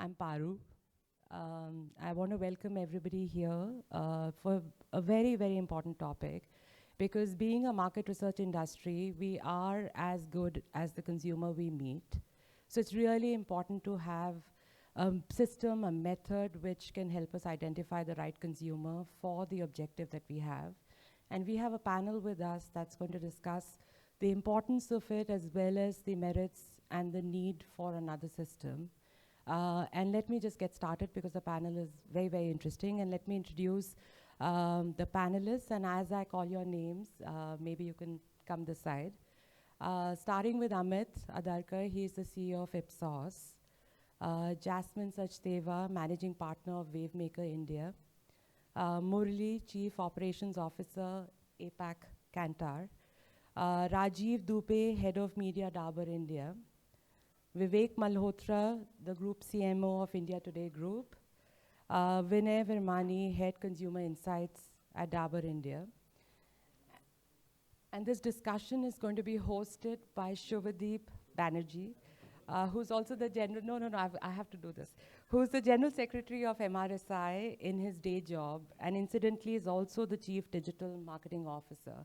I'm Paru. I want to welcome everybody here for a very, very important topic, because being a market research industry, we are as good as the consumer we meet. So it's really important to have a system, a method which can help us identify the right consumer for the objective that we have. And we have a panel with us that's going to discuss the importance of it, as well as the merits and the need for another system. And let me just get started, because the panel is very, very interesting. And let me introduce the panelists. And as I call your names, maybe you can come this side. Starting with Amit Adarkar, he is the CEO of IPSOS. Jasmine Sachdeva, Managing Partner of Wavemaker India. Murali, Chief Operations Officer, APAC Kantar. Rajiv Dubey, Head of Media, Dabur India. Vivek Malhotra, the Group CMO of India Today Group. Vinay Virwani, Head Consumer Insights at Dabur India. And this discussion is going to be hosted by Shuvadip Banerjee, who's also the general, I have to do this, who's the General Secretary of MRSI in his day job, and incidentally is also the Chief Digital Marketing Officer,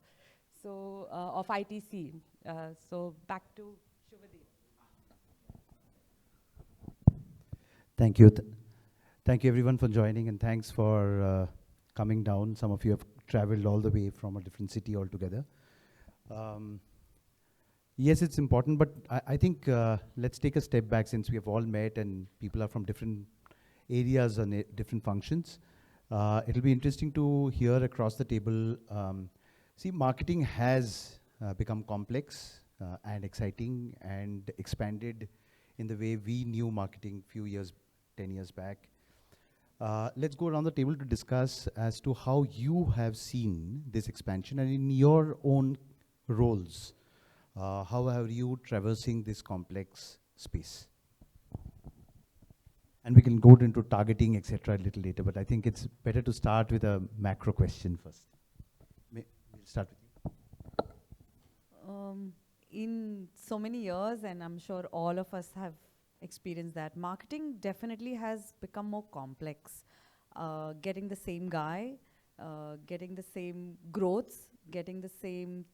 so of ITC. So back to Shuvadip. Thank you. Thank you everyone for joining, and thanks for coming down. Some of you have traveled all the way from a different city altogether. Yes, it's important, but I think let's take a step back, since we have all met and people are from different areas and different functions. It'll be interesting to hear across the table. See, marketing has become complex and exciting and expanded in the way we knew marketing few years, 10 years back. Let's go around the table to discuss as to how you have seen this expansion, and in your own roles, how are you traversing this complex space? And we can go into targeting, etc. a little later, but I think it's better to start with a macro question first. We'll start with you. In so many years, and I'm sure all of us have experienced that, marketing definitely has become more complex. Getting the same guy, getting the same growths, getting the same,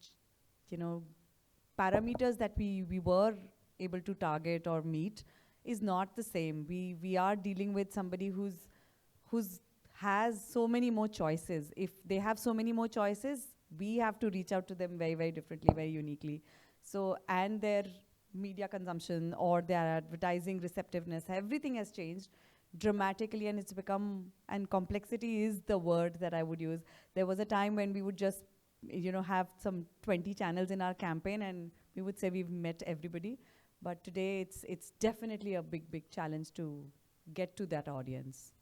parameters that we were able to target or meet is not the same. We are dealing with somebody who's has so many more choices. If they have so many more choices, we have to reach out to them very, very differently, very uniquely. So, and their media consumption or their advertising receptiveness, everything has changed dramatically, and it's become, and complexity is the word that I would use. There was a time when we would just, have some 20 channels in our campaign and we would say we've met everybody. But today it's definitely a big, big challenge to get to that audience.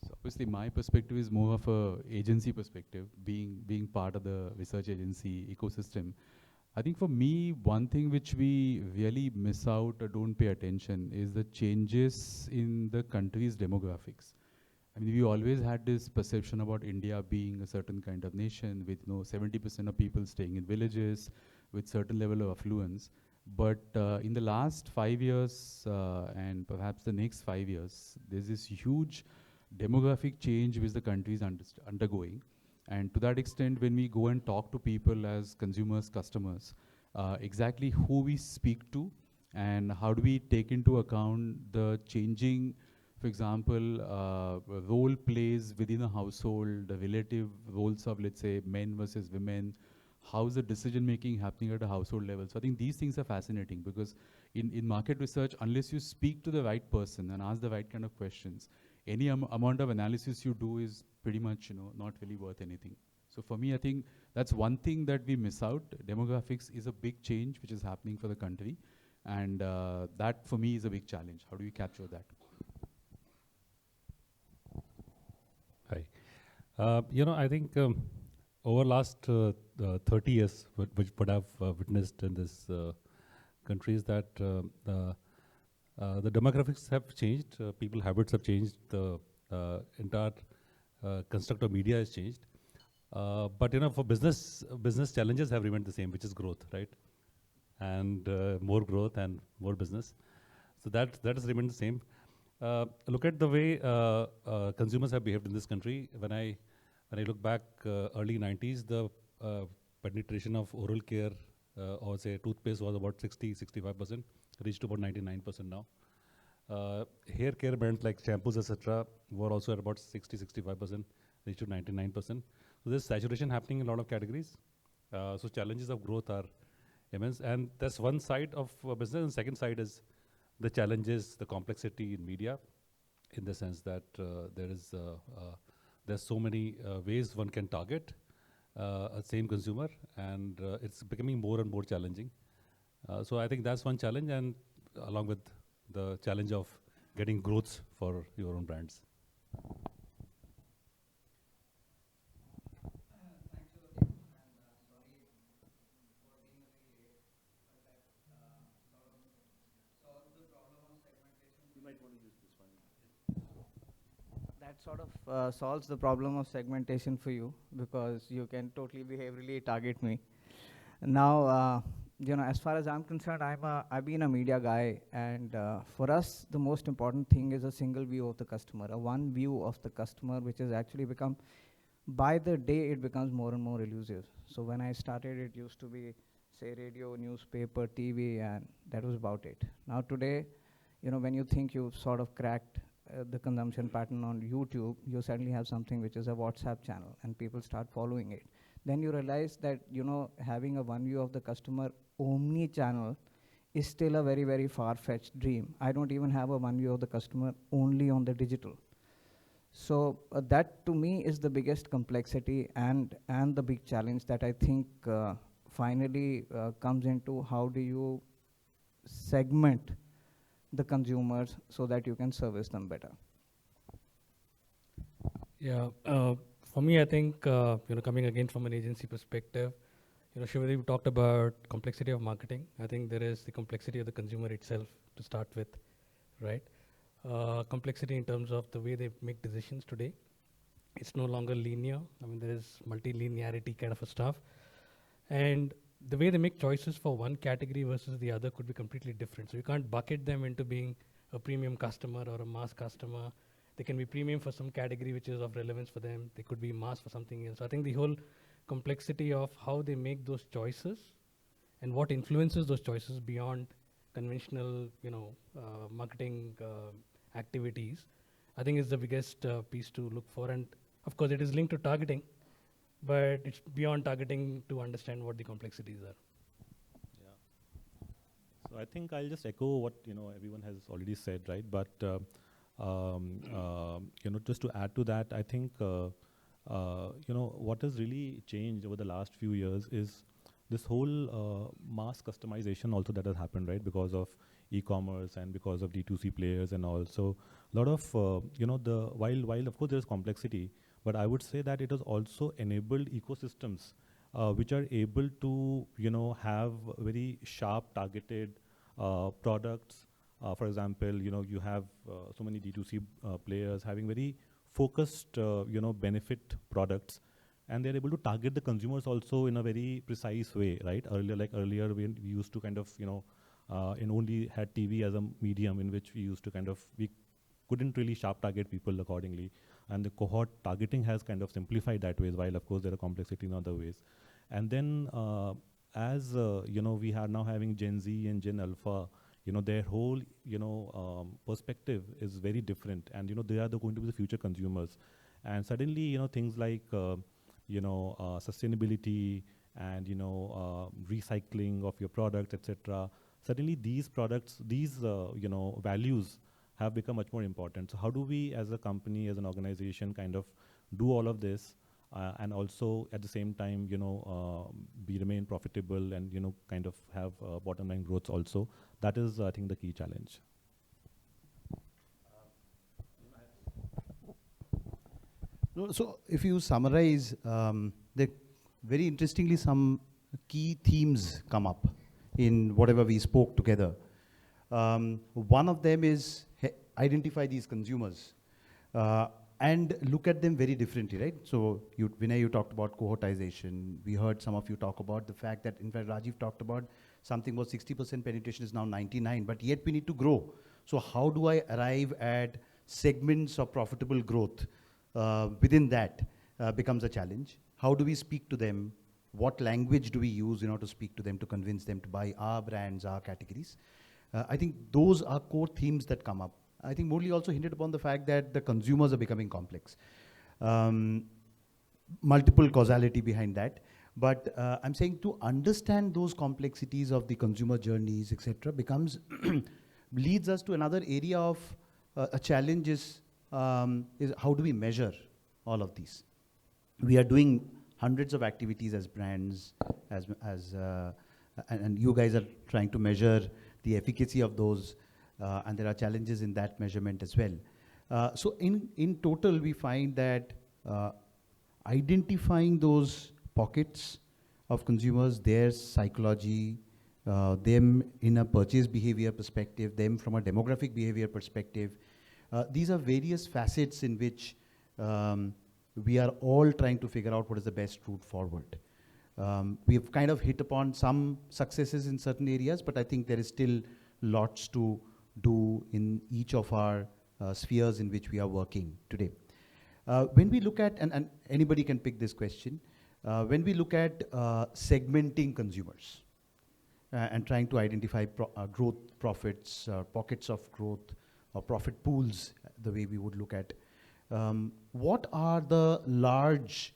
So obviously my perspective is more of a agency perspective, being part of the research agency ecosystem. I think for me, one thing which we really miss out or don't pay attention is the changes in the country's demographics. I mean, we always had this perception about India being a certain kind of nation with 70% of people staying in villages with certain level of affluence. But in the last 5 years and perhaps the next 5 years, there's this huge demographic change which the country is undergoing. And to that extent, when we go and talk to people as consumers, customers, exactly who we speak to and how do we take into account the changing, for example, role plays within a household, the relative roles of, let's say, men versus women, how's the decision making happening at a household level. So I think these things are fascinating, because in market research, unless you speak to the right person and ask the right kind of questions, any amount of analysis you do is pretty much not really worth anything. So for me, I think that's one thing that we miss out. Demographics is a big change which is happening for the country, and that for me is a big challenge. How do we capture that? Hi. I think over last 30 years, what I've witnessed in this country is that the demographics have changed, people habits have changed, the entire construct of media has changed. But for business challenges have remained the same, which is growth, right? and more growth and more business. So that has remained the same. Look at the way consumers have behaved in this country. When I look back early 90s, the penetration of oral care or say toothpaste was about 65%, reached to about 99% now. Hair care brands like shampoos, etc., were also at about 65%, reached to 99%. So there's saturation happening in a lot of categories. So challenges of growth are immense, and that's one side of business. And second side is the challenges, the complexity in media, in the sense that there's so many ways one can target a same consumer, and it's becoming more and more challenging. So I think that's one challenge, and along with the challenge of getting growth for your own brands. That sort of solves the problem of segmentation for you, because you can totally behaviorally target me. Now, as far as I'm concerned, I've been a media guy, and for us, the most important thing is a single view of the customer, a one view of the customer, which has actually become, by the day, it becomes more and more elusive. So when I started, it used to be, say, radio, newspaper, TV, and that was about it. Now today, when you think you've sort of cracked the consumption pattern on YouTube, you suddenly have something which is a WhatsApp channel, and people start following it. Then you realize that, having a one view of the customer omni-channel is still a very, very far-fetched dream. I don't even have a one view of the customer only on the digital. So that, to me, is the biggest complexity and the big challenge that I think finally comes into how do you segment the consumers so that you can service them better. Yeah, for me, I think, coming again from an agency perspective, Shuvadip talked about complexity of marketing. I think there is the complexity of the consumer itself to start with, right? Complexity in terms of the way they make decisions today. It's no longer linear. I mean, there is multi-linearity kind of a stuff. And the way they make choices for one category versus the other could be completely different. So you can't bucket them into being a premium customer or a mass customer. They can be premium for some category which is of relevance for them. They could be mass for something else. So I think the whole complexity of how they make those choices and what influences those choices beyond conventional, marketing activities, I think is the biggest piece to look for. And of course, it is linked to targeting, but it's beyond targeting to understand what the complexities are. Yeah. So I think I'll just echo what everyone has already said, right? But just to add to that, I think what has really changed over the last few years is this whole mass customization also that has happened, right? Because of e-commerce and because of D2C players and also a lot of while of course there's complexity, but I would say that it has also enabled ecosystems which are able to have very sharp targeted products. For example, you have so many D2C players having very focused benefit products, and they're able to target the consumers also in a very precise way, right? Earlier we used to kind of and only had TV as a medium in which we used to we couldn't really sharp target people accordingly, and the cohort targeting has kind of simplified that ways, while of course there are complexity in other ways. And then as we are now having Gen Z and Gen Alpha, their whole perspective is very different, and they are going to be the future consumers. And suddenly things like sustainability and recycling of your products, etc. Suddenly these products, these values have become much more important. So how do we as a company, as an organization, kind of do all of this and also at the same time remain profitable and kind of have bottom line growth also? That is, I think, the key challenge. No, so if you summarize, very interestingly, some key themes come up in whatever we spoke together. One of them is identify these consumers and look at them very differently, right? So Vinay, you talked about cohortization. We heard some of you talk about the fact that, in fact, Rajiv talked about something was 60% penetration is now 99, but yet we need to grow. So how do I arrive at segments of profitable growth within that becomes a challenge. How do we speak to them? What language do we use in order to speak to them, to convince them to buy our brands, our categories? I think those are core themes that come up. I think Murali also hinted upon the fact that the consumers are becoming complex. Multiple causality behind that. But I'm saying to understand those complexities of the consumer journeys, etc., becomes leads us to another area of a challenge is how do we measure all of these? We are doing hundreds of activities as brands, and you guys are trying to measure the efficacy of those, and there are challenges in that measurement as well. So in total, we find that identifying those pockets of consumers, their psychology, them in a purchase behavior perspective, them from a demographic behavior perspective, these are various facets in which we are all trying to figure out what is the best route forward. We've kind of hit upon some successes in certain areas, but I think there is still lots to do in each of our spheres in which we are working today. When we look at, and anybody can pick this question, when we look at segmenting consumers and trying to identify growth profits, pockets of growth, or profit pools, the way we would look at, what are the large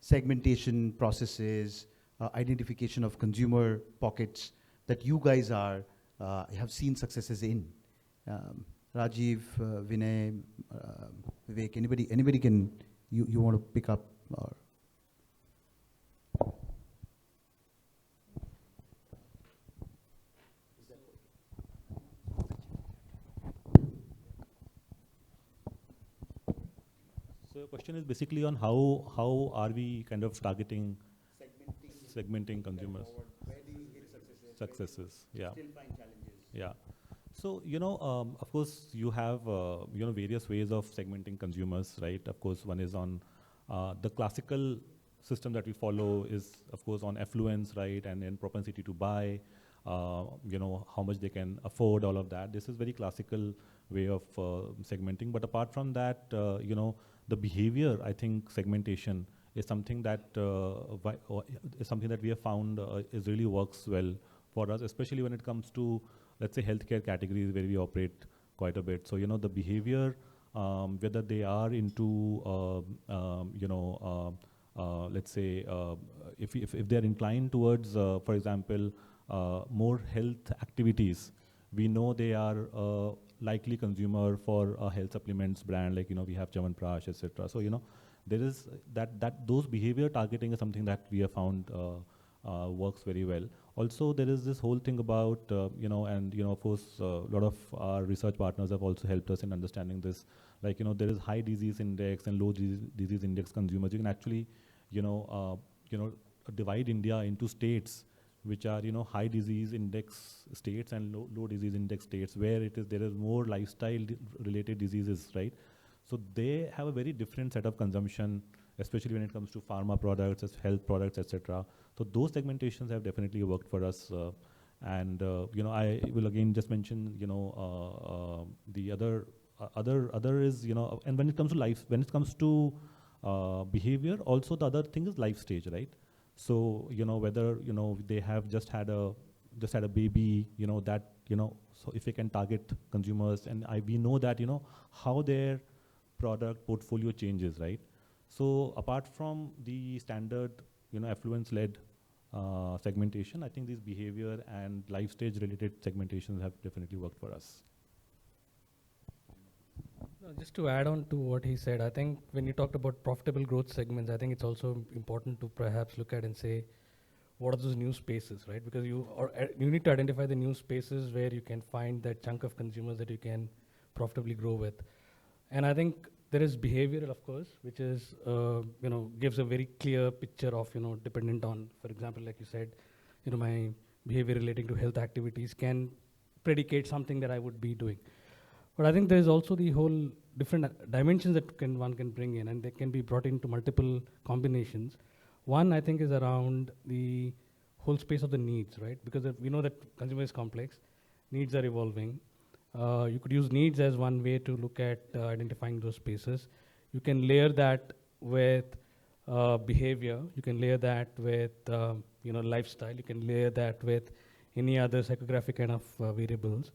segmentation processes, identification of consumer pockets that you guys are have seen successes in? Rajiv, Vinay, Vivek, anybody can, you want to pick up? Or so the question is basically on how are we kind of targeting, segmenting consumers? Where do you hit Successes, yeah. Still find challenges. Yeah. So, of course, you have, various ways of segmenting consumers, right? Of course, one is on the classical system that we follow is, of course, on affluence, right? And then propensity to buy, how much they can afford, all of that. This is very classical way of segmenting. But apart from that, the behavior, I think, segmentation is something that we have found is really works well for us, especially when it comes to, let's say, healthcare categories where we operate quite a bit. So, the behavior, whether they are into, let's say, if they're inclined towards, for example, more health activities, we know they are a likely consumer for a health supplements brand, like, we have Chyawanprash, etc. So, there is those behavior targeting is something that we have found works very well. Also, there is this whole thing about, of course, a lot of our research partners have also helped us in understanding this. Like, there is high disease index and low disease index consumers. You can actually, divide India into states which are, high disease index states and low disease index states, where there is more lifestyle related diseases, right? So they have a very different set of consumption, especially when it comes to pharma products, health products, etc. So those segmentations have definitely worked for us. I will again just mention, the other is, and when it comes to behavior, also the other thing is life stage, right? So, whether, they have just had a baby, so if we can target consumers, and we know that, how their product portfolio changes, right? So apart from the standard, affluence-led segmentation, I think these behavior and life stage related segmentations have definitely worked for us. Just to add on to what he said, I think when you talked about profitable growth segments, I think it's also important to perhaps look at and say, what are those new spaces, right? Because you need to identify the new spaces where you can find that chunk of consumers that you can profitably grow with. And I think there is behavioral, of course, which is, gives a very clear picture of, dependent on, for example, like you said, my behavior relating to health activities can predicate something that I would be doing. But I think there's also the whole different dimensions that one can bring in, and they can be brought into multiple combinations. One, I think, is around the whole space of the needs, right? Because we know that consumer is complex, needs are evolving. You could use needs as one way to look at identifying those spaces. You can layer that with behavior. You can layer that with lifestyle. You can layer that with any other psychographic kind of variables.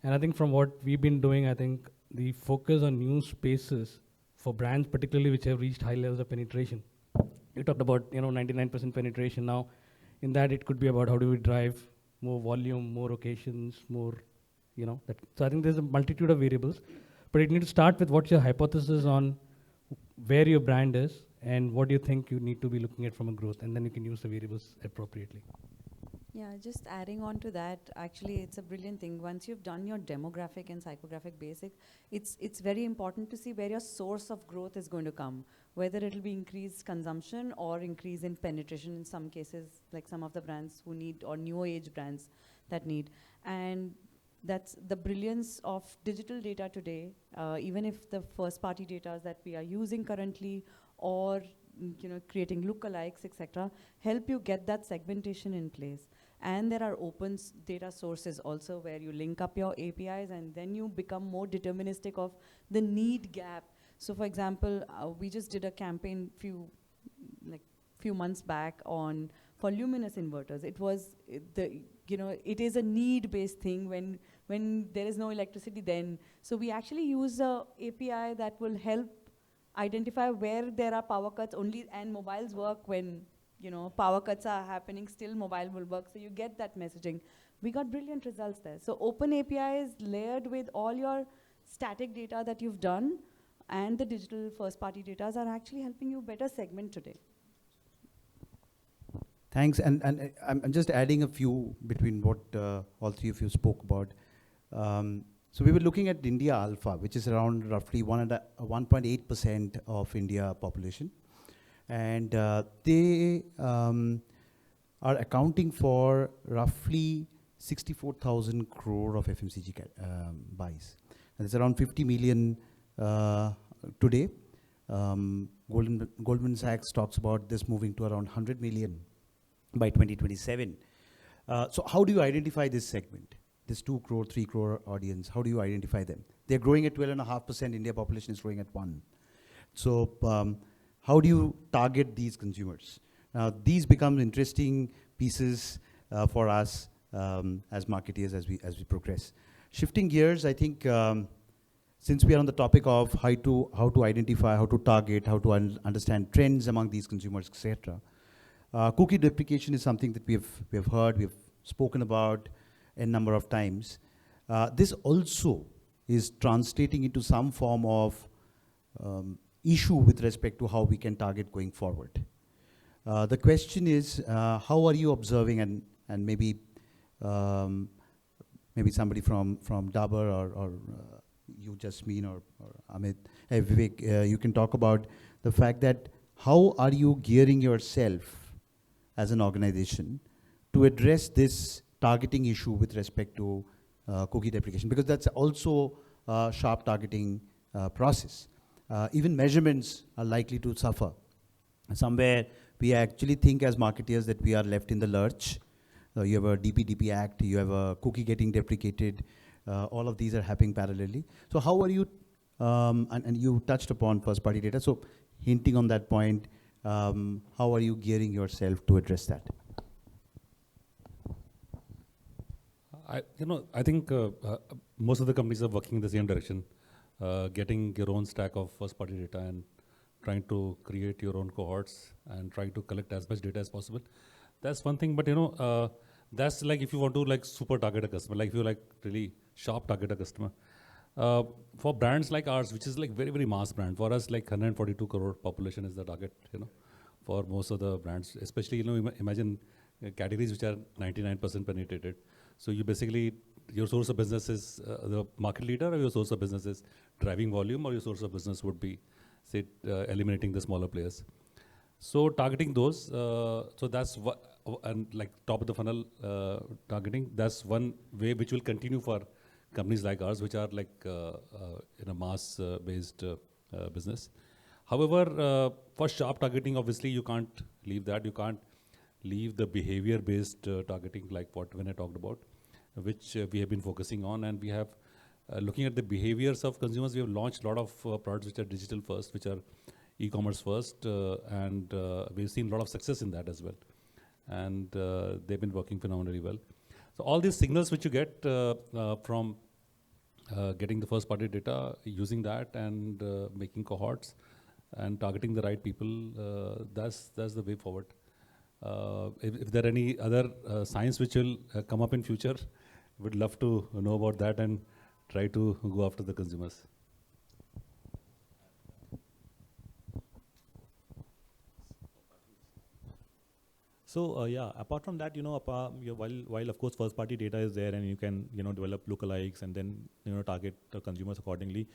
And I think from what we've been doing, I think the focus on new spaces for brands, particularly which have reached high levels of penetration. You talked about 99% penetration now. In that, it could be about how do we drive more volume, more occasions, more that. So I think there's a multitude of variables, but you need to start with what's your hypothesis on where your brand is and what do you think you need to be looking at from a growth, and then you can use the variables appropriately. Yeah, just adding on to that, actually, it's a brilliant thing. Once you've done your demographic and psychographic basic, it's very important to see where your source of growth is going to come, whether it'll be increased consumption or increase in penetration in some cases, like some of the brands who need, or new age brands that need. And that's the brilliance of digital data today, even if the first party data that we are using currently or creating lookalikes, etc., help you get that segmentation in place. And there are open data sources also where you link up your APIs and then you become more deterministic of the need gap. So for example, we just did a campaign few months back for luminous inverters. It was it is a need-based thing when there is no electricity then. So we actually use a API that will help identify where there are power cuts only, and mobiles work when power cuts are happening, still mobile will work. So you get that messaging. We got brilliant results there. So open API is layered with all your static data that you've done, and the digital first party data are actually helping you better segment today. Thanks, and I'm just adding a few between what all three of you spoke about. So we were looking at India Alpha, which is around roughly 1.8% of India population. And they are accounting for roughly 64,000 crore of FMCG buys. And it's around 50 million today. Goldman Sachs talks about this moving to around 100 million by 2027. So how do you identify this segment? This 2 crore, 3 crore audience, how do you identify them? They're growing at 12.5%, India population is growing at 1. So how do you target these consumers? Now, these become interesting pieces for us as marketeers as we progress. Shifting gears, I think, since we are on the topic of how to identify, how to target, how to understand trends among these consumers, etc. Cookie deprecation is something that we have heard, we have spoken about a number of times. This also is translating into some form of issue with respect to how we can target going forward. The question is, how are you observing, and maybe somebody from Dabur or you, Jasmine, or Amit, hey, Vivek, you can talk about the fact that how are you gearing yourself as an organization to address this targeting issue with respect to cookie deprecation, because that's also a sharp targeting process. Even measurements are likely to suffer. Somewhere we actually think as marketeers that we are left in the lurch. You have a DPDP Act, you have a cookie getting deprecated, all of these are happening parallelly. So how are you, and you touched upon first party data, so hinting on that point, how are you gearing yourself to address that? I think most of the companies are working in the same direction, getting your own stack of first-party data and trying to create your own cohorts and trying to collect as much data as possible. That's one thing, but that's like if you want to super target a customer, like if you really sharp target a customer. For brands like ours, which is very, very mass brand, for us 142 crore population is the target, for most of the brands, especially, imagine categories which are 99% penetrated. So you basically, your source of business is the market leader, or your source of business is driving volume, or your source of business would be, say, eliminating the smaller players. So targeting those, so that's what, and top of the funnel targeting, that's one way which will continue for companies like ours, which are in a mass-based business. However, for sharp targeting, obviously you can't leave that. You can't leave the behavior-based targeting, like what Vinay talked about, which we have been focusing on. And we have, looking at the behaviors of consumers, we have launched a lot of products which are digital first, which are e-commerce first, and we've seen a lot of success in that as well. And they've been working phenomenally well. So all these signals which you get from getting the first party data, using that and making cohorts and targeting the right people, that's the way forward. If there are any other science which will come up in future, would love to know about that and try to go after the consumers. So yeah, apart from that, while of course first party data is there and you can develop lookalikes and then target the consumers accordingly,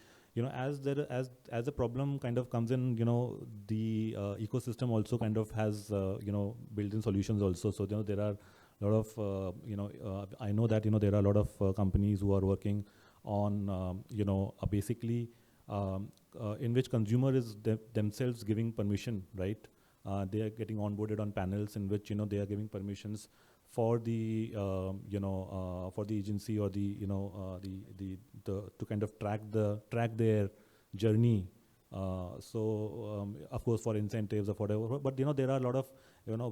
as the problem kind of comes in, the ecosystem also kind of has built-in solutions also. So there are a lot of I know that there are a lot of companies who are working on basically in which consumer is themselves giving permission, right? They are getting onboarded on panels in which they are giving permissions for the for the agency or the to kind of track their journey. Of course for incentives or whatever, but there are a lot of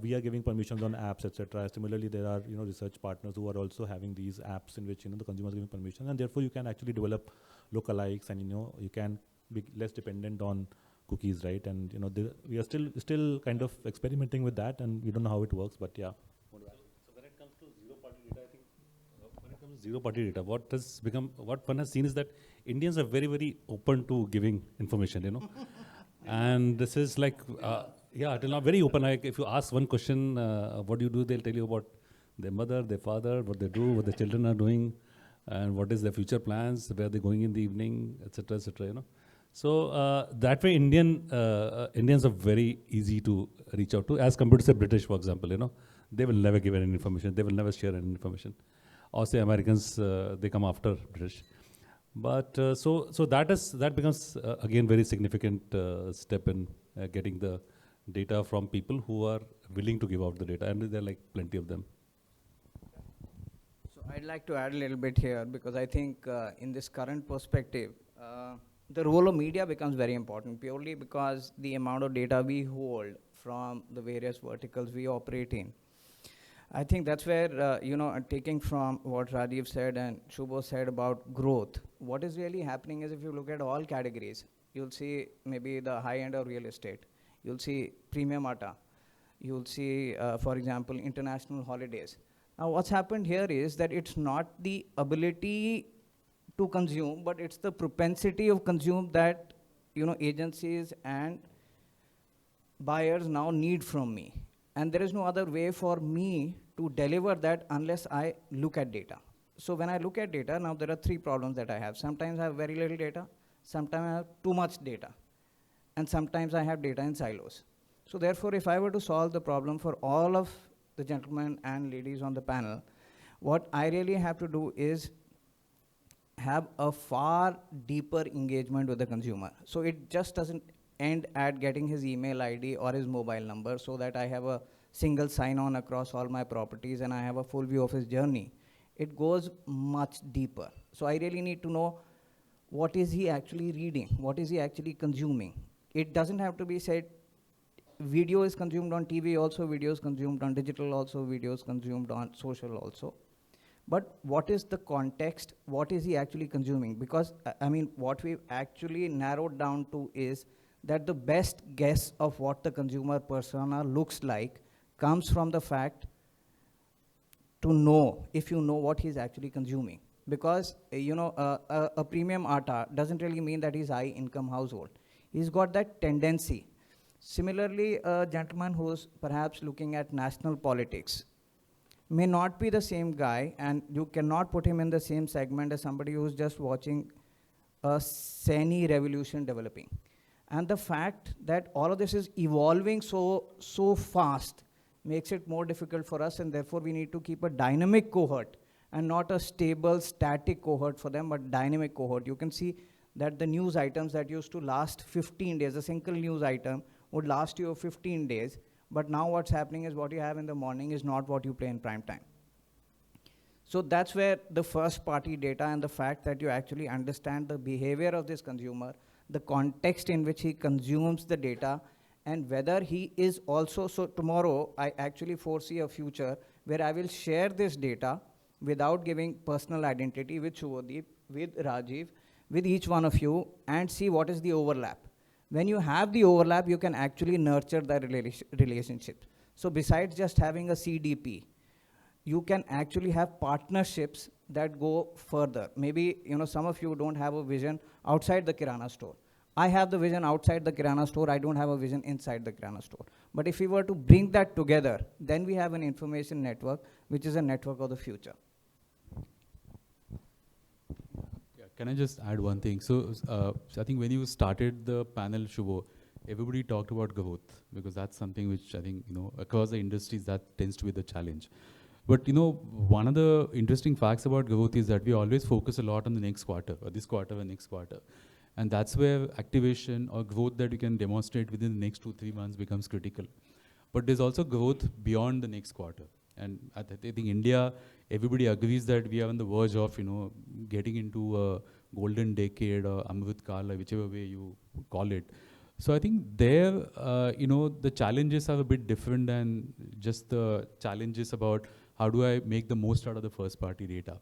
we are giving permissions on apps, etc. Similarly, there are research partners who are also having these apps in which the consumers giving permission, and therefore you can actually develop lookalikes, and you can be less dependent on cookies, right? And we are still kind of experimenting with that, and we don't know how it works, but yeah. So when it comes to zero-party data, I think when it comes to zero-party data, what one has seen is that Indians are very, very open to giving information, and this is like, yeah, till now very open. Like if you ask one question, what do you do? They'll tell you about their mother, their father, what they do, what their children are doing, and what is their future plans, where they're going in the evening, etc., etc. So that way, Indians are very easy to reach out to, as compared to say British, for example. They will never give any information. They will never share any information. Or say Americans, they come after British. But so that becomes again very significant step in getting the data from people who are willing to give out the data, and there are like plenty of them. So I'd like to add a little bit here, because I think in this current perspective, the role of media becomes very important, purely because the amount of data we hold from the various verticals we operate in. I think that's where, taking from what Rajiv said and Shubho said about growth, what is really happening is, if you look at all categories, you'll see maybe the high end of real estate, you'll see premium atta, you'll see, for example, international holidays. Now what's happened here is that it's not the ability to consume, but it's the propensity of consume that agencies and buyers now need from me. And there is no other way for me to deliver that unless I look at data. So when I look at data, now there are three problems that I have. Sometimes I have very little data, sometimes I have too much data, and sometimes I have data in silos. So therefore, if I were to solve the problem for all of the gentlemen and ladies on the panel, what I really have to do is have a far deeper engagement with the consumer. So it just doesn't end at getting his email ID or his mobile number so that I have a single sign-on across all my properties and I have a full view of his journey. It goes much deeper. So I really need to know, what is he actually reading? What is he actually consuming? It doesn't have to be said, video is consumed on TV also, video is consumed on digital also, video is consumed on social also. But what is the context? What is he actually consuming? Because, I mean, what we've actually narrowed down to is that the best guess of what the consumer persona looks like comes from the fact to know, if you know what he's actually consuming. Because, a premium atta doesn't really mean that he's high income household. He's got that tendency. Similarly, a gentleman who's perhaps looking at national politics may not be the same guy, and you cannot put him in the same segment as somebody who's just watching a Seni revolution developing. And the fact that all of this is evolving so fast makes it more difficult for us, and therefore we need to keep a dynamic cohort and not a stable, static cohort for them, but dynamic cohort. You can see that the news items that used to last 15 days, a single news item would last you 15 days. But now what's happening is what you have in the morning is not what you play in prime time. So that's where the first party data and the fact that you actually understand the behavior of this consumer, the context in which he consumes the data, and whether he is also, so tomorrow I actually foresee a future where I will share this data without giving personal identity with Shuvadip, with Rajiv, with each one of you, and see what is the overlap. When you have the overlap, you can actually nurture the relationship. So besides just having a CDP, you can actually have partnerships that go further. Maybe some of you don't have a vision outside the Kirana store. I have the vision outside the Kirana store. I don't have a vision inside the Kirana store. But if we were to bring that together, then we have an information network, which is a network of the future. Yeah, can I just add one thing? So I think when you started the panel, Shubho, everybody talked about growth, because that's something which I think, across the industries, that tends to be the challenge. But one of the interesting facts about growth is that we always focus a lot on the next quarter, or this quarter or next quarter. And that's where activation or growth that we can demonstrate within the next 2-3 months becomes critical. But there's also growth beyond the next quarter. And I think India, everybody agrees that we are on the verge of, getting into a golden decade or Amrit Kala, whichever way you call it. So I think there, the challenges are a bit different than just the challenges about how do I make the most out of the first party data.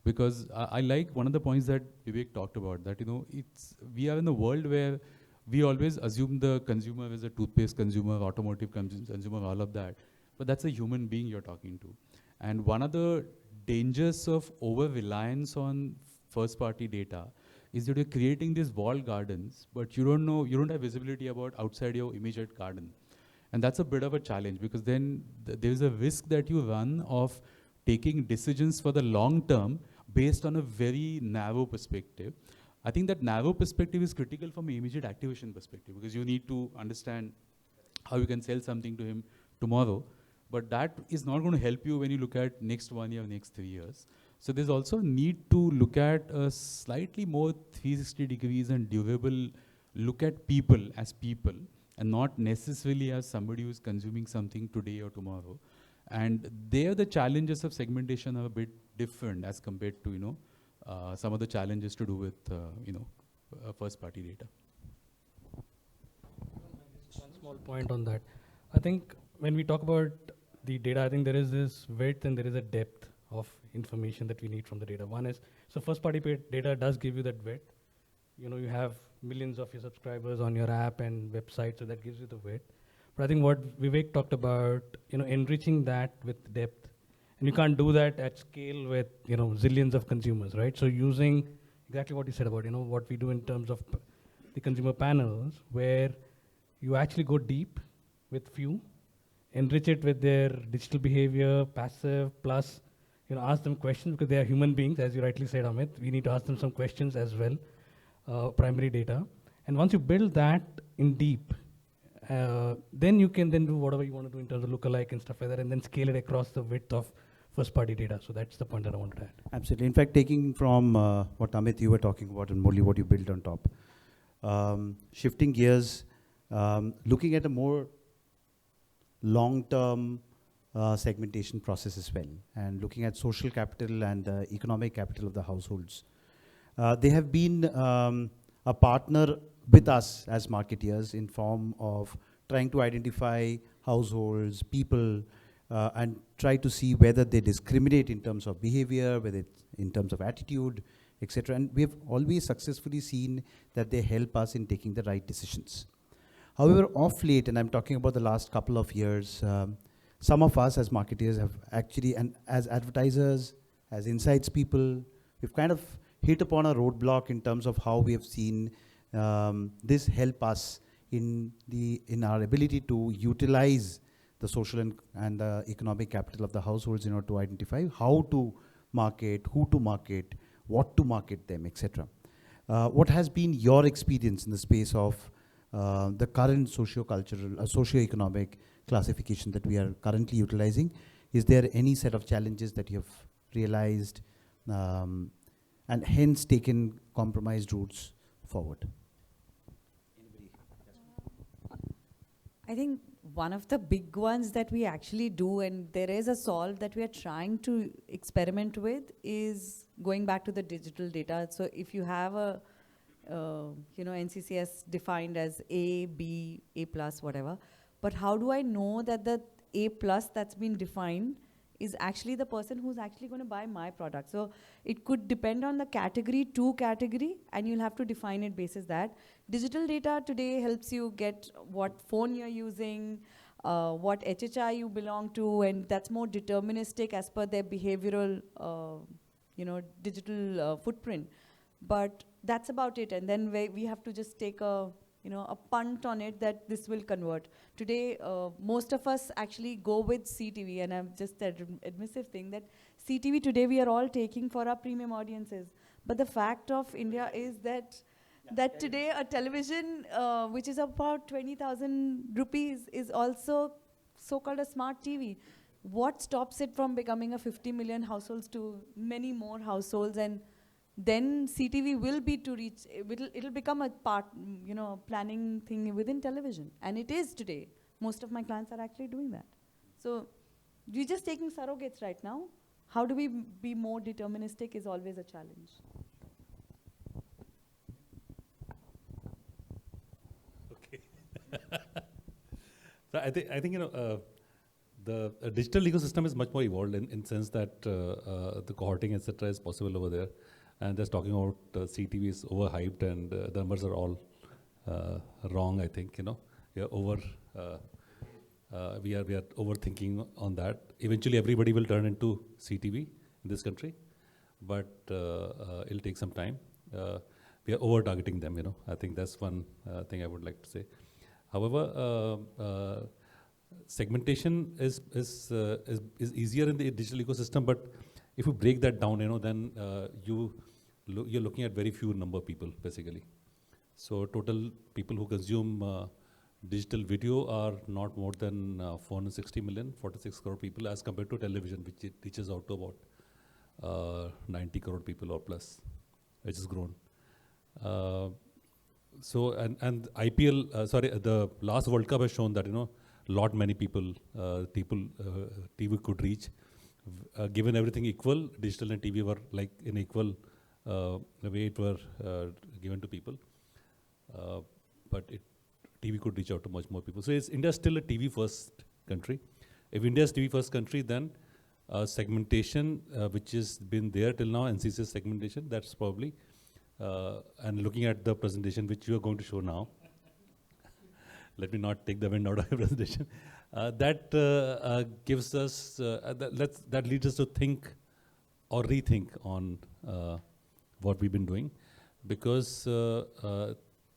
Because I like one of the points that Vivek talked about, that we are in a world where we always assume the consumer is a toothpaste consumer, automotive consumer, all of that. But that's a human being you're talking to. And one of the dangers of over-reliance on first party data is that you're creating these walled gardens, but you don't have visibility about outside your immediate garden. And that's a bit of a challenge, because then there's a risk that you run of taking decisions for the long term based on a very narrow perspective. I think that narrow perspective is critical from an immediate activation perspective, because you need to understand how you can sell something to him tomorrow. But that is not going to help you when you look at next 1 year, next 3 years. So there's also a need to look at a slightly more 360 degrees and durable look at people as people, and not necessarily as somebody who's consuming something today or tomorrow. And there the challenges of segmentation are a bit different as compared to, some of the challenges to do with, first party data. One small point on that. I think when we talk about the data, I think there is this width and there is a depth of information that we need from the data. One is, so first party data does give you that width. You have millions of your subscribers on your app and website, so that gives you the width. But I think what Vivek talked about, enriching that with depth, and you can't do that at scale with, zillions of consumers, right? So using exactly what you said about, what we do in terms of the consumer panels, where you actually go deep with few, enrich it with their digital behavior, passive, plus, ask them questions, because they are human beings, as you rightly said, Amit. We need to ask them some questions as well, primary data. And once you build that in deep, then you can then do whatever you want to do in terms of lookalike and stuff like that, and then scale it across the width of first party data. So that's the point that I wanted to add. Absolutely. In fact, taking from what Amit you were talking about, and Molly what you built on top, shifting gears, looking at a more long-term segmentation process as well, and looking at social capital and the economic capital of the households. They have been a partner with us as marketeers in form of trying to identify households, people, and try to see whether they discriminate in terms of behavior, whether it's in terms of attitude, etc. And we have always successfully seen that they help us in taking the right decisions. However, of late, and I'm talking about the last couple of years, some of us as marketeers have actually, and as advertisers, as insights people, we've kind of hit upon a roadblock in terms of how we have seen this help us in our ability to utilize the social and the economic capital of the households in order to identify how to market, who to market, what to market them, etc. What has been your experience in the space of the current socio-cultural, socio-economic classification that we are currently utilizing? Is there any set of challenges that you have realized and hence taken compromised routes forward? I think one of the big ones that we actually do, and there is a solve that we are trying to experiment with, is going back to the digital data. So if you have a, NCCS defined as A, B, A plus, whatever, but how do I know that the A plus that's been defined is actually the person who's actually going to buy my product? So it could depend on the category to category, and you'll have to define it basis that. Digital data today helps you get what phone you're using, what HHI you belong to, and that's more deterministic as per their behavioral, digital footprint. But that's about it. And then we have to just take a punt on it that this will convert. Today, most of us actually go with CTV, and I'm just admissive thing that CTV today we are all taking for our premium audiences. But the fact of India is that today a television which is about 20,000 rupees is also so-called a smart TV. What stops it from becoming a 50 million households to many more households? And then CTV will be to reach, it'll become a part, planning thing within television. And it is today. Most of my clients are actually doing that. So we're just taking surrogates right now. How do we be more deterministic is always a challenge. Okay. So I think the digital ecosystem is much more evolved in sense that the cohorting, etc., is possible over there. And just talking about CTV is overhyped, and the numbers are all wrong. I think we are overthinking on that. Eventually, everybody will turn into CTV in this country, but it'll take some time. We are over targeting them. I think that's one thing I would like to say. However, segmentation is easier in the digital ecosystem, but if you break that down, then you're looking at very few number of people, basically. So total people who consume digital video are not more than 460 million, 46 crore people, as compared to television, which it reaches out to about 90 crore people or plus, which has grown. And IPL, the last World Cup has shown that lot many people TV could reach. Given everything equal, digital and TV were like in equal way it were given to people. But TV could reach out to much more people. So India is still a TV first country. If India is TV first country, then segmentation, which has been there till now, NCCS segmentation, that's probably, and looking at the presentation which you are going to show now, let me not take the wind out of your presentation. That gives us, that leads us to think or rethink on what we've been doing. Because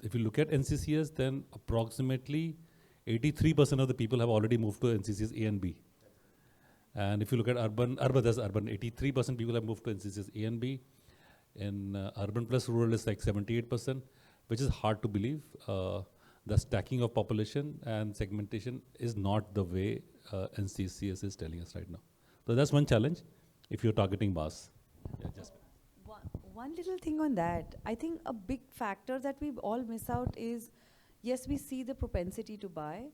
if you look at NCCS, then approximately 83% of the people have already moved to NCCS A and B. And if you look at urban, 83% people have moved to NCCS A and B. In urban plus rural is like 78%, which is hard to believe. The stacking of population and segmentation is not the way NCCS is telling us right now. So that's one challenge if you're targeting mass. Yeah, Jasmine. One little thing on that. I think a big factor that we all miss out is, yes, we see the propensity to buy,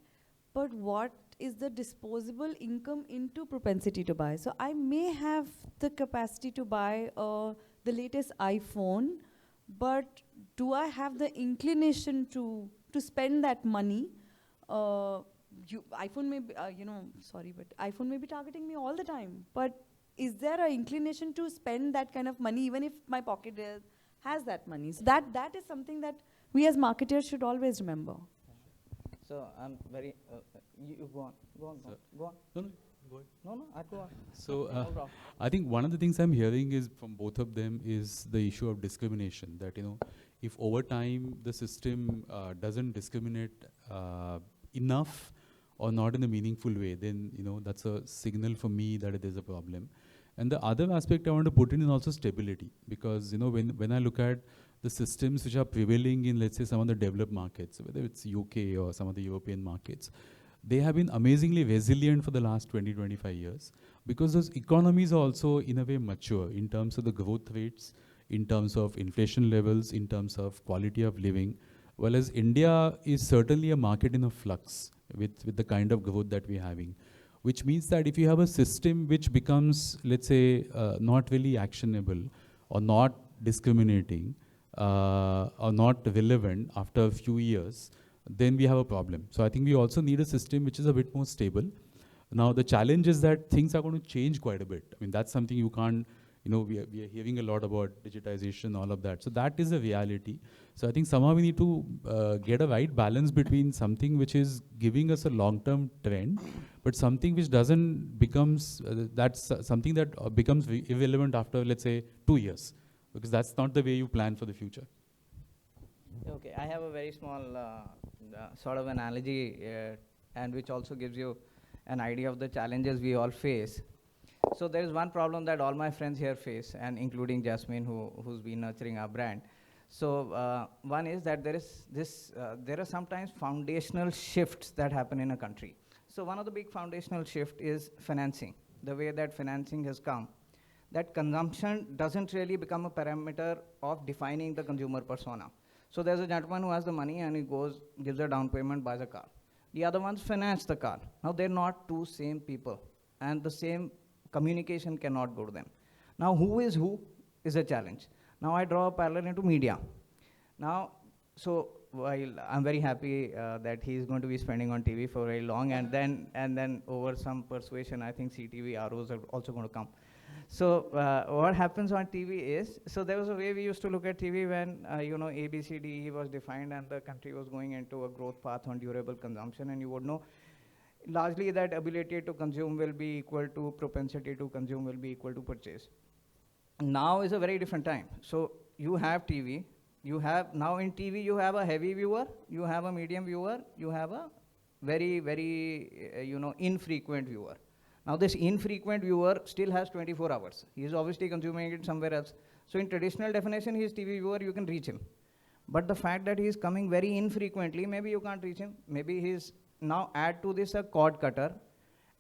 but what is the disposable income into propensity to buy? So I may have the capacity to buy the latest iPhone, but do I have the inclination to spend that money? iPhone may be, but iPhone may be targeting me all the time. But is there an inclination to spend that kind of money, even if my pocket has that money? So that is something that we as marketers should always remember. So I'm very, you go on. No, go ahead. No, I go on. So No problem. I think one of the things I'm hearing is from both of them is the issue of discrimination, that if over time the system doesn't discriminate enough or not in a meaningful way, then that's a signal for me that there's a problem. And the other aspect I want to put in is also stability, because when I look at the systems which are prevailing in, let's say, some of the developed markets, whether it's UK or some of the European markets, they have been amazingly resilient for the last 20-25 years, because those economies are also in a way mature in terms of the growth rates, in terms of inflation levels, in terms of quality of living. Whereas India is certainly a market in a flux. with the kind of growth that we're having. Which means that if you have a system which becomes, let's say, not really actionable or not discriminating or not relevant after a few years, then we have a problem. So I think we also need a system which is a bit more stable. Now the challenge is that things are going to change quite a bit. I mean, that's something you can't, we are hearing a lot about digitization, all of that. So that is a reality. So I think somehow we need to get a right balance between something which is giving us a long-term trend, but something which doesn't becomes, something that becomes irrelevant after, let's say, 2 years, because that's not the way you plan for the future. Okay, I have a very small sort of analogy and which also gives you an idea of the challenges we all face. So there is one problem that all my friends here face, and including Jasmine, who's been nurturing our brand. So one is that there are sometimes foundational shifts that happen in a country. So one of the big foundational shift is financing. The way that financing has come, that consumption doesn't really become a parameter of defining the consumer persona. So there's a gentleman who has the money and he goes, gives a down payment, buys a car. The other ones finance the car. Now they're not two same people, and the same communication cannot go to them. Now who is a challenge. Now I draw a parallel into media. Now, so while I'm very happy that he's going to be spending on TV for very long, and then over some persuasion, I think CTV ROs are also going to come. So what happens on TV is, so there was a way we used to look at TV when ABCDE was defined and the country was going into a growth path on durable consumption, and you would know largely that ability to consume will be equal to propensity to consume will be equal to purchase. Now is a very different time. So you have TV, now in TV you have a heavy viewer, you have a medium viewer, you have a very, very, infrequent viewer. Now this infrequent viewer still has 24 hours. He is obviously consuming it somewhere else. So in traditional definition, he is TV viewer, you can reach him. But the fact that he is coming very infrequently, maybe you can't reach him. Maybe he's, now add to this a cord cutter,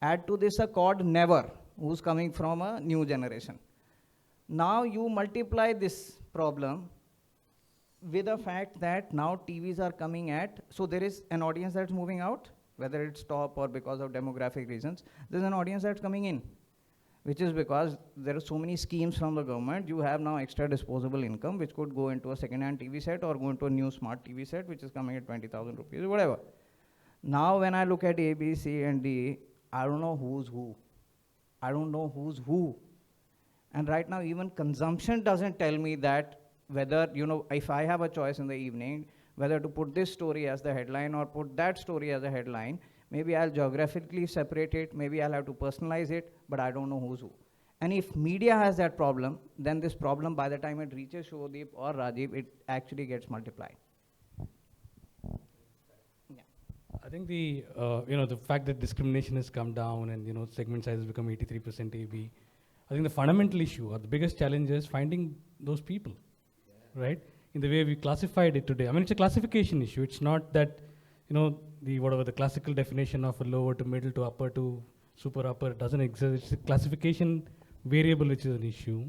add to this a cord never, who's coming from a new generation. Now you multiply this problem with the fact that now TVs are coming at, so there is an audience that's moving out, whether it's top or because of demographic reasons, there's an audience that's coming in, which is because there are so many schemes from the government. You have now extra disposable income, which could go into a second-hand TV set or go into a new smart TV set, which is coming at 20,000 rupees, whatever. Now when I look at A, B, C, and D, I don't know who's who. I don't know who's who. And right now, even consumption doesn't tell me that whether, if I have a choice in the evening, whether to put this story as the headline or put that story as a headline, maybe I'll geographically separate it, maybe I'll have to personalize it, but I don't know who's who. And if media has that problem, then this problem, by the time it reaches Shuvadip or Rajiv, it actually gets multiplied. Yeah. I think the fact that discrimination has come down and segment size has become 83% AB, I think the fundamental issue or the biggest challenge is finding those people, right? In the way we classified it today. I mean, it's a classification issue. It's not that, the classical definition of a lower to middle to upper to super upper doesn't exist. It's a classification variable which is an issue.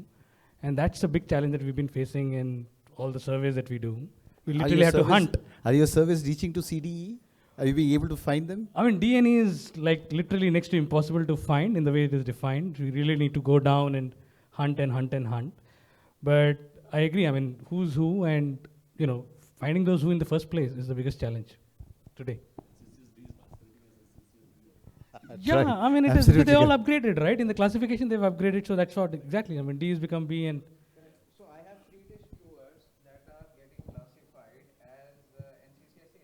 And that's a big challenge that we've been facing in all the surveys that we do. We literally have to hunt. Are your surveys reaching to CDE? Are you being able to find them? I mean, DNA is like literally next to impossible to find in the way it is defined. We really need to go down and hunt and hunt and hunt. But I agree. I mean, who's who, and finding those who in the first place is the biggest challenge today. Yeah, right. I mean, they all upgraded, right? In the classification, they've upgraded, so that's what exactly. I mean, D has become B, and so I have 3 dish viewers that are getting classified as NCCSA.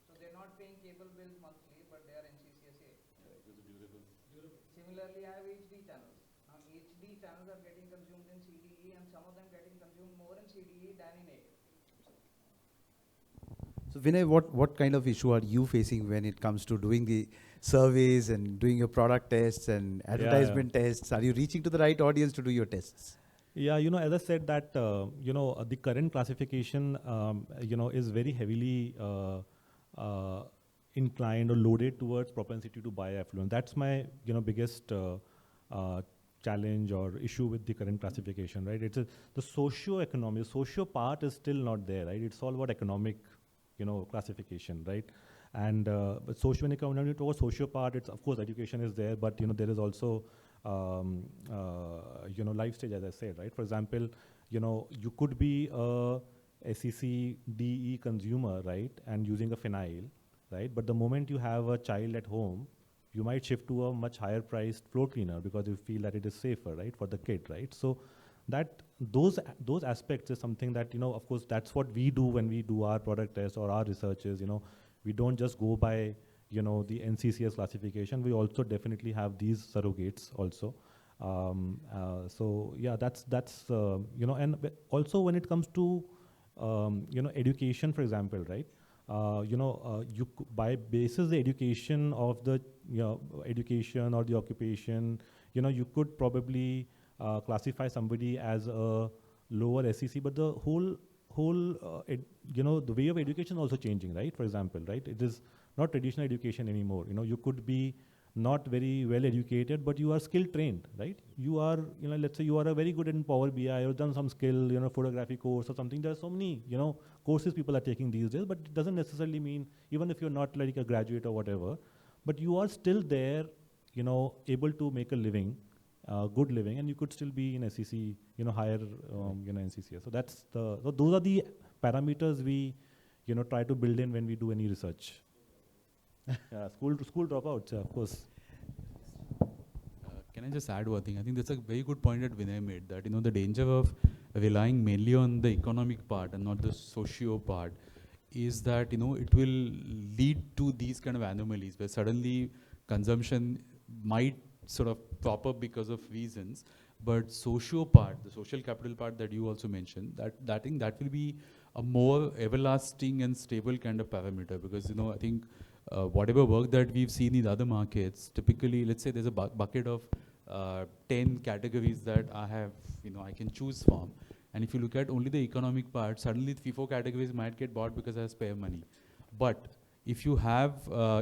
So they're not paying cable bills monthly, but they are NCCSA. Similarly, I have HD channels. Now HD channels are getting consumed in CDE, and some of them getting consumed more in CDE than in A. So Vinay, what kind of issue are you facing when it comes to doing the surveys and doing your product tests and advertisement tests? Are you reaching to the right audience to do your tests? Yeah, as I said that, the current classification, is very heavily inclined or loaded towards propensity to buy affluent. That's my, biggest challenge or issue with the current classification, right? It's the socio-economic, socio part is still not there, right? It's all about economic, classification, right? And but when you come to a social part, it's of course education is there, but there is also life stage, as I said, right? For example, you could be a SEC DE consumer, right, and using a phenyl, right? But the moment you have a child at home, you might shift to a much higher priced floor cleaner because you feel that it is safer, right, for the kid, right? So that those aspects is something that, of course, that's what we do when we do our product tests or our researches. We don't just go by, the NCCS classification. We also definitely have these surrogates also. So yeah, that's and also when it comes to, education, for example, right? By basis the education of the, education or the occupation, you could probably classify somebody as a lower SEC, but the whole the way of education is also changing, right? For example, right? It is not traditional education anymore. You could be not very well educated, but you are skill trained, right? You are, let's say you are a very good in Power BI, or done some skill, photography course or something. There are so many, courses people are taking these days, but it doesn't necessarily mean, even if you're not like a graduate or whatever, but you are still there, able to make a living, good living, and you could still be in SEC, higher, NCCS. So so those are the parameters we, try to build in when we do any research. Yeah, school dropouts, of course. Can I just add one thing? I think that's a very good point that Vinay made, that the danger of relying mainly on the economic part and not the socio part is that it will lead to these kind of anomalies where suddenly consumption might sort of prop up because of reasons, but socio part, the social capital part that you also mentioned, that thing that will be a more everlasting and stable kind of parameter, because I think whatever work that we've seen in other markets, typically, let's say there's a bucket of 10 categories that I have, I can choose from. And if you look at only the economic part, suddenly 3-4 categories might get bought because I have spare money. But if you have,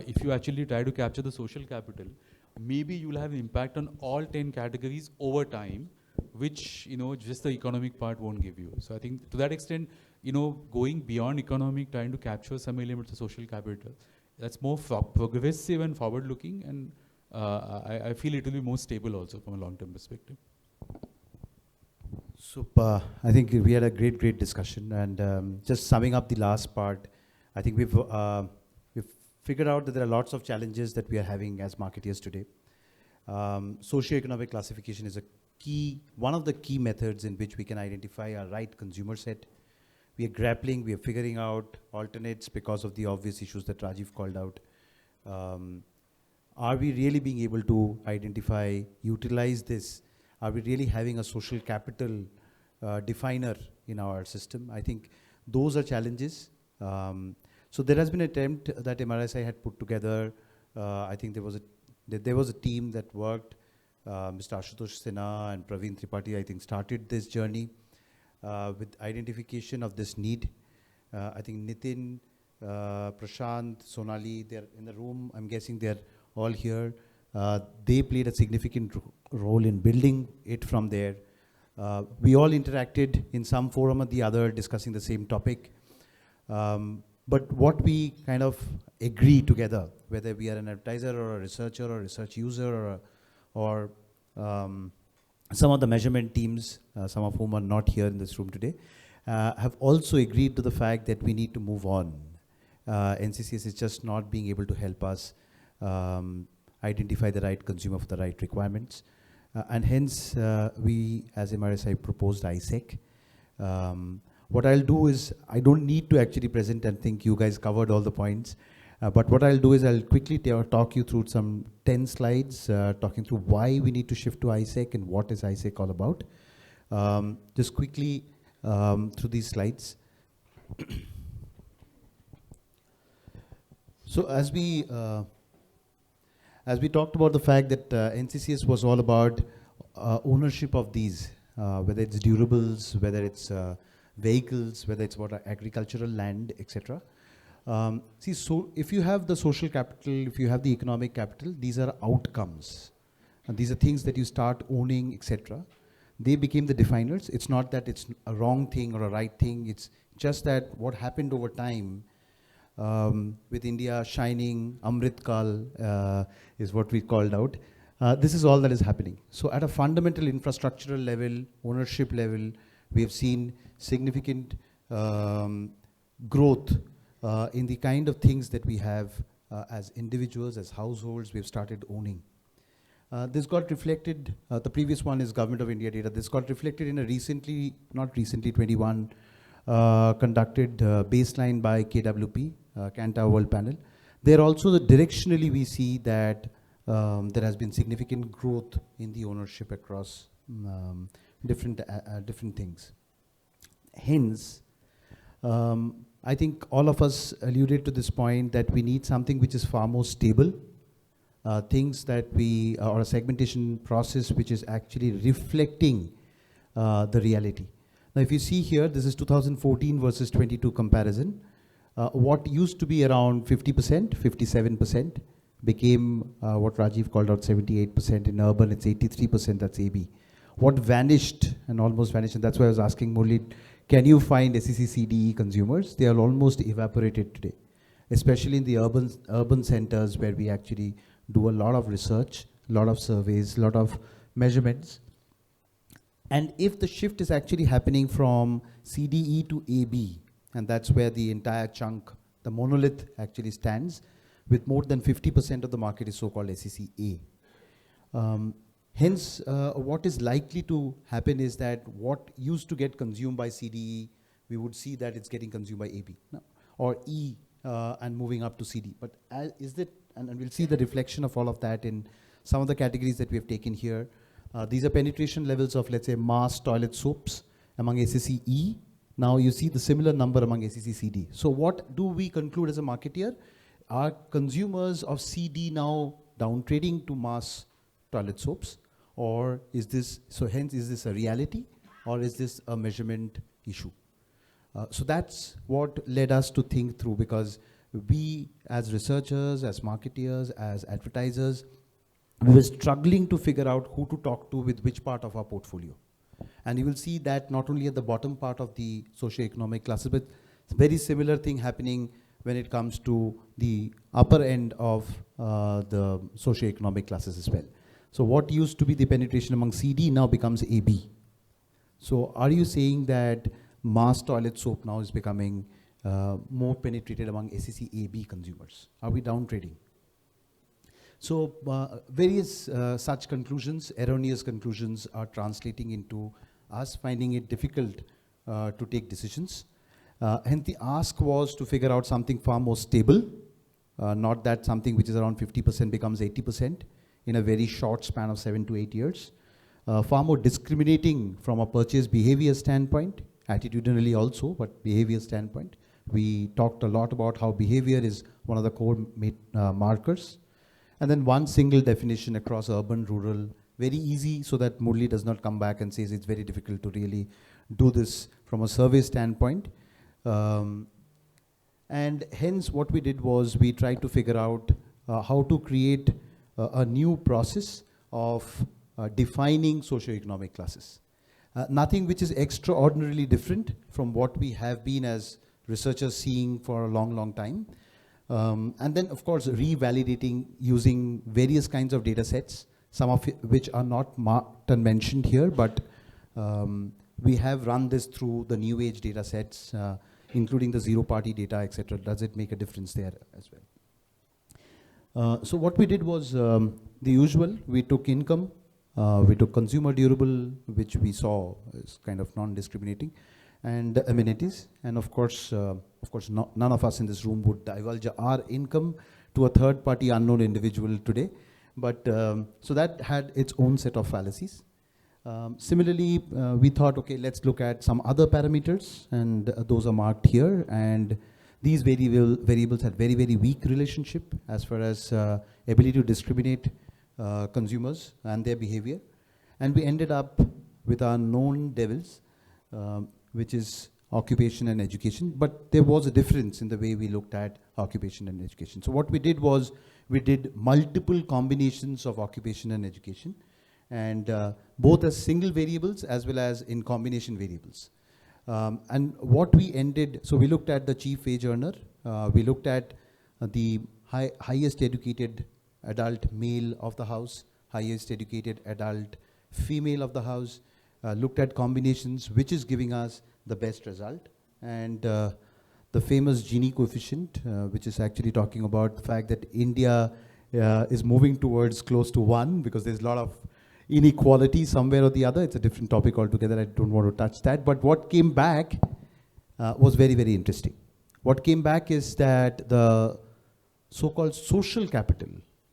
if you actually try to capture the social capital, maybe you'll have an impact on all 10 categories over time, which, just the economic part won't give you. So I think to that extent, going beyond economic, trying to capture some elements of social capital, that's more progressive and forward-looking, and I feel it will be more stable also from a long-term perspective. Super. I think we had a great discussion, and just summing up the last part, I think we've figured out that there are lots of challenges that we are having as marketeers today. Socioeconomic classification is one of the key methods in which we can identify our right consumer set. We are grappling, we are figuring out alternates because of the obvious issues that Rajiv called out. Are we really being able to identify, utilize this? Are we really having a social capital definer in our system? I think those are challenges. So there has been an attempt that MRSI had put together. I think there was a team that worked. Mr. Ashutosh Sinha and Praveen Tripathi, I think, started this journey with identification of this need. I think Nitin, Prashant, Sonali, they're in the room. I'm guessing they're all here. They played a significant role in building it from there. We all interacted in some forum or the other discussing the same topic. But what we kind of agree together, whether we are an advertiser or a researcher or a research user or some of the measurement teams, some of whom are not here in this room today, have also agreed to the fact that we need to move on. NCCS is just not being able to help us identify the right consumer for the right requirements. And hence, we as MRSI proposed ISEC. What I'll do is, I don't need to actually present and think you guys covered all the points. But what I'll do is I'll quickly talk you through some 10 slides, talking through why we need to shift to ISEC and what is ISEC all about. Just quickly through these slides. So as we talked about the fact that NCCS was all about ownership of these, whether it's durables, whether it's vehicles, whether it's about agricultural land, etc. So if you have the social capital, if you have the economic capital, these are outcomes. And these are things that you start owning, etc. They became the definers. It's not that it's a wrong thing or a right thing. It's just that what happened over time, with India shining, Amrit Kal is what we called out. This is all that is happening. So at a fundamental infrastructural level, ownership level, we have seen significant growth in the kind of things that we have as individuals, as households, we've started owning. This got reflected, the previous one is Government of India data. This got reflected in a recently, not recently, 21, conducted baseline by KWP, Kantar World Panel. There also, directionally, we see that there has been significant growth in the ownership across different things. Hence, I think all of us alluded to this point that we need something which is far more stable, things that we, or a segmentation process which is actually reflecting the reality. Now, if you see here, this is 2014 versus 22 comparison. What used to be around 50%, 57%, became what Rajiv called out 78%. In urban, it's 83%, that's AB. What vanished and almost vanished, and that's why I was asking Murli, can you find SEC CDE consumers? They are almost evaporated today, especially in the urban centers where we actually do a lot of research, a lot of surveys, a lot of measurements. And if the shift is actually happening from CDE to AB, and that's where the entire chunk, the monolith actually stands, with more than 50% of the market is so-called SEC A. Hence, what is likely to happen is that what used to get consumed by CDE, we would see that it's getting consumed by AB, no? Or E, and moving up to CD. But is it, and we'll see the reflection of all of that in some of the categories that we have taken here. These are penetration levels of, let's say, mass toilet soaps among SEC E. Now you see the similar number among SEC CD. So what do we conclude as a marketeer? Are consumers of CD now downtrading to mass toilet soaps? Or is this, so hence, is this a reality? Or is this a measurement issue? So that's what led us to think through, because we as researchers, as marketeers, as advertisers, we were struggling to figure out who to talk to with which part of our portfolio. And you will see that not only at the bottom part of the socioeconomic classes, but it's a very similar thing happening when it comes to the upper end of the socioeconomic classes as well. So what used to be the penetration among CD now becomes AB. So are you saying that mass toilet soap now is becoming more penetrated among SEC AB consumers? Are we downtrading? So various such conclusions, erroneous conclusions, are translating into us finding it difficult to take decisions. Hence the ask was to figure out something far more stable, not that something which is around 50% becomes 80% in a very short span of 7 to 8 years. Far more discriminating from a purchase behavior standpoint, attitudinally also, but behavior standpoint. We talked a lot about how behavior is one of the core markers. And then one single definition across urban, rural, very easy, so that Murli does not come back and says it's very difficult to really do this from a survey standpoint. And hence what we did was we tried to figure out how to create a new process of defining socioeconomic classes. Nothing which is extraordinarily different from what we have been as researchers seeing for a long, long time. And then, of course, revalidating using various kinds of data sets, some of which are not marked and mentioned here, but we have run this through the new age data sets, including the zero-party data, etc. Does it make a difference there as well? So what we did was the usual. We took income, we took consumer durable, which we saw is kind of non-discriminating, and amenities. And of course, none of us in this room would divulge our income to a third-party unknown individual today. But so that had its own set of fallacies. Similarly, we thought, okay, let's look at some other parameters, and those are marked here. And these variables had very, very weak relationship as far as ability to discriminate consumers and their behavior. And we ended up with our known devils, which is occupation and education. But there was a difference in the way we looked at occupation and education. So what we did was we did multiple combinations of occupation and education, and both as single variables as well as in combination variables. And what we ended, so we looked at the chief wage earner, We looked at the highest educated adult male of the house, highest educated adult female of the house, looked at combinations, which is giving us the best result. And the famous Gini coefficient, which is actually talking about the fact that India is moving towards close to 1 because there's a lot of inequality somewhere or the other. It's a different topic altogether. I don't want to touch that. But what came back was very, very interesting. What came back is that the so-called social capital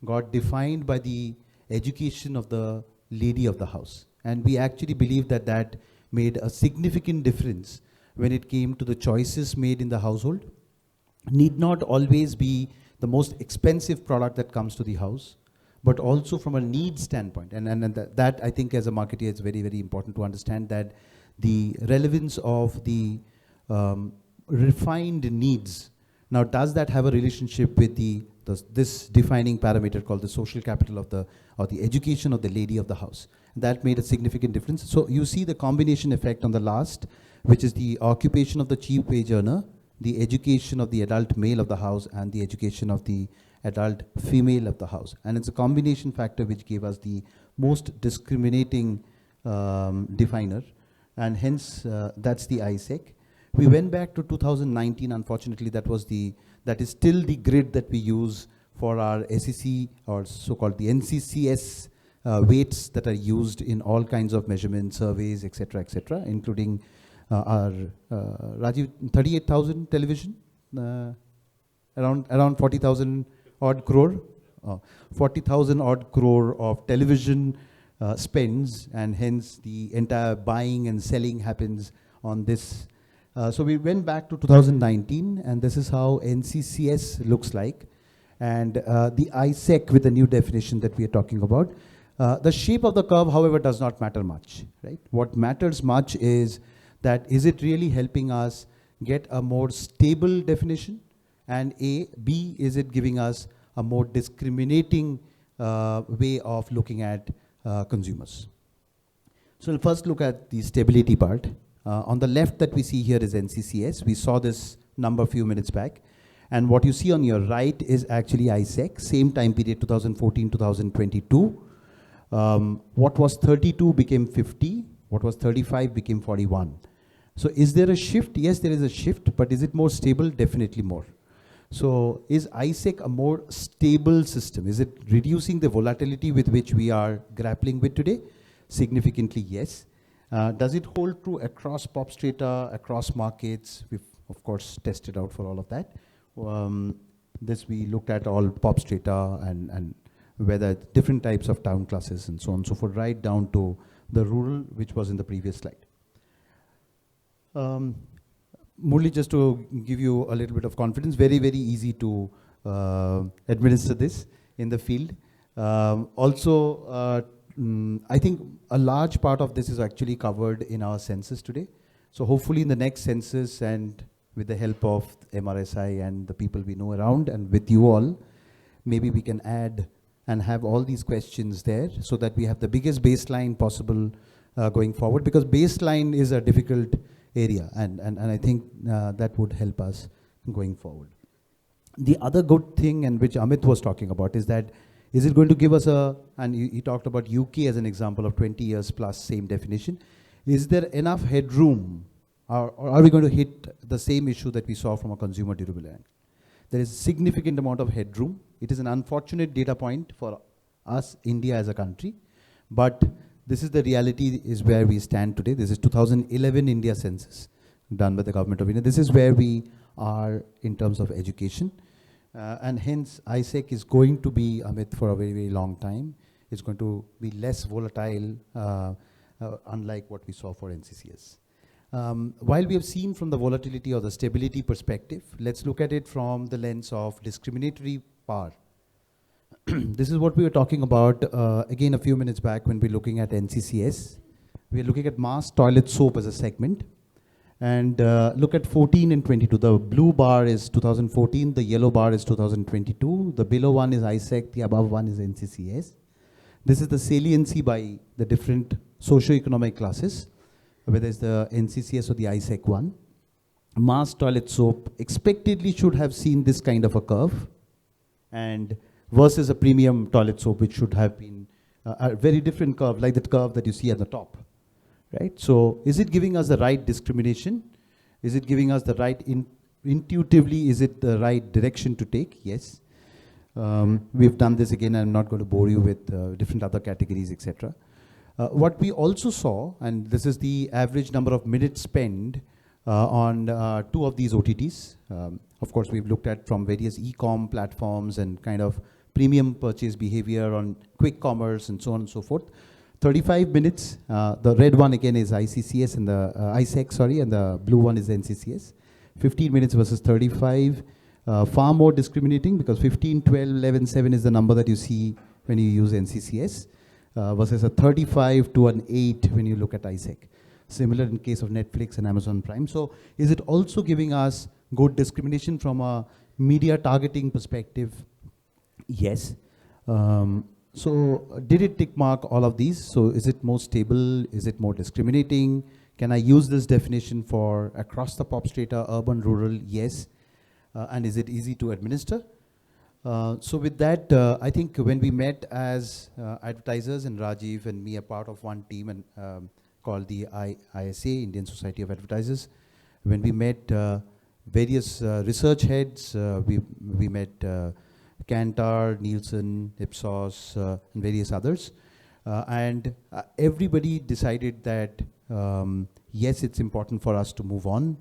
got defined by the education of the lady of the house. And we actually believe that that made a significant difference when it came to the choices made in the household. Need not always be the most expensive product that comes to the house, but also from a need standpoint. And that I think as a marketer, it's very, very important to understand that the relevance of the refined needs. Now, does that have a relationship with this defining parameter called the social capital of the education of the lady of the house? That made a significant difference. So you see the combination effect on the last, which is the occupation of the chief wage earner, the education of the adult male of the house, and the education of the adult female of the house. And it's a combination factor which gave us the most discriminating definer. And hence, that's the ISEC. We went back to 2019. Unfortunately, that is still the grid that we use for our SEC, or so-called the NCCS weights that are used in all kinds of measurement surveys, etc., including our Rajiv 38,000 television, around 40,000 odd crore, 40,000 odd crore of television spends, and hence the entire buying and selling happens on this. So we went back to 2019, and this is how NCCS looks like. And the ISEC with the new definition that we are talking about. The shape of the curve, however, does not matter much, right? What matters much is that is it really helping us get a more stable definition? And B, is it giving us a more discriminating way of looking at consumers? So we'll first look at the stability part. On the left that we see here is NCCS. We saw this number a few minutes back. And what you see on your right is actually ISEC, same time period, 2014, 2022. What was 32 became 50. What was 35 became 41. So is there a shift? Yes, there is a shift, but is it more stable? Definitely more. So is ISEC a more stable system? Is it reducing the volatility with which we are grappling with today? Significantly, yes. Does it hold true across pop strata, across markets? We've, of course, tested out for all of that. This we looked at all pop strata and whether different types of town classes and so on and so forth, right down to the rural, which was in the previous slide. Murli, just to give you a little bit of confidence, very, very easy to administer this in the field. I think a large part of this is actually covered in our census today. So hopefully in the next census, and with the help of MRSI and the people we know around and with you all, maybe we can add and have all these questions there so that we have the biggest baseline possible going forward, because baseline is a difficult area, and I think that would help us going forward. The other good thing, and which Amit was talking about, is that is it going to give us and he talked about UK as an example of 20 years plus same definition. Is there enough headroom, or are we going to hit the same issue that we saw from a consumer durable angle? There is a significant amount of headroom. It is an unfortunate data point for us, India as a country, but this is the reality, is where we stand today. This is 2011 India census done by the government of India. This is where we are in terms of education. And hence, ISEC is going to be, Amit, for a very, very long time. It's going to be less volatile, unlike what we saw for NCCS. While we have seen from the volatility or the stability perspective, let's look at it from the lens of discriminatory power. This is what we were talking about, again, a few minutes back when we're looking at NCCS. We're looking at mass toilet soap as a segment. And look at 14 and 22. The blue bar is 2014, the yellow bar is 2022, the below one is ISEC, the above one is NCCS. This is the saliency by the different socio-economic classes, whether it's the NCCS or the ISEC one. mass toilet soap expectedly should have seen this kind of a curve, and versus a premium toilet soap which should have been a very different curve, like that curve that you see at the top, right? So is it giving us the right discrimination? Is it giving us the right, intuitively, is it the right direction to take? Yes. We've done this again. I'm not going to bore you with different other categories, etc. What we also saw, and this is the average number of minutes spent on 2 of these OTTs. Of course, we've looked at from various e-com platforms and kind of premium purchase behavior on quick commerce and so on and so forth. 35 minutes, the red one again is ICCS and the ISEC, sorry, and the blue one is NCCS. 15 minutes versus 35, far more discriminating because 15, 12, 11, 7 is the number that you see when you use NCCS versus a 35 to an 8 when you look at ISEC. Similar in case of Netflix and Amazon Prime. So is it also giving us good discrimination from a media targeting perspective? Yes. So did it tick mark all of these? So is it more stable? Is it more discriminating? Can I use this definition for across the pop strata, urban, rural? Yes. And is it easy to administer? So with that, I think when we met as advertisers, and Rajiv and me are part of one team and called the ISA, Indian Society of Advertisers. When we met various research heads, we met Kantar, Nielsen, IPSOS, and various others. And everybody decided that, yes, it's important for us to move on.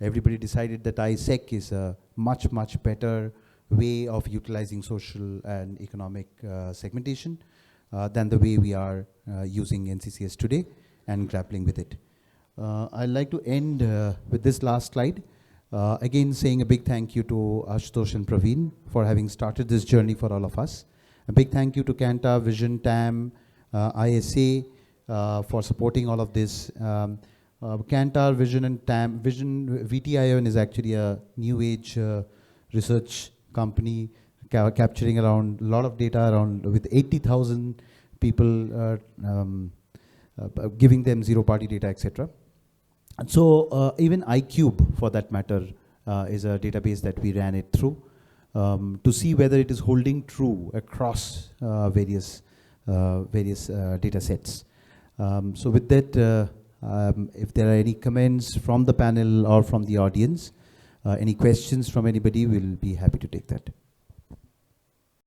Everybody decided that ISEC is a much, much better way of utilizing social and economic segmentation than the way we are using NCCS today and grappling with it. I'd like to end with this last slide. Again, saying a big thank you to Ashutosh and Praveen for having started this journey for all of us. A big thank you to Kantar, Vision, TAM, ISA for supporting all of this. Kantar, Vision and TAM, Vision, VTION is actually a new age research company capturing around a lot of data around with 80,000 people giving them zero party data, etc. And so even iCube, for that matter, is a database that we ran it through to see whether it is holding true across various data sets. So with that, if there are any comments from the panel or from the audience, any questions from anybody, we'll be happy to take that.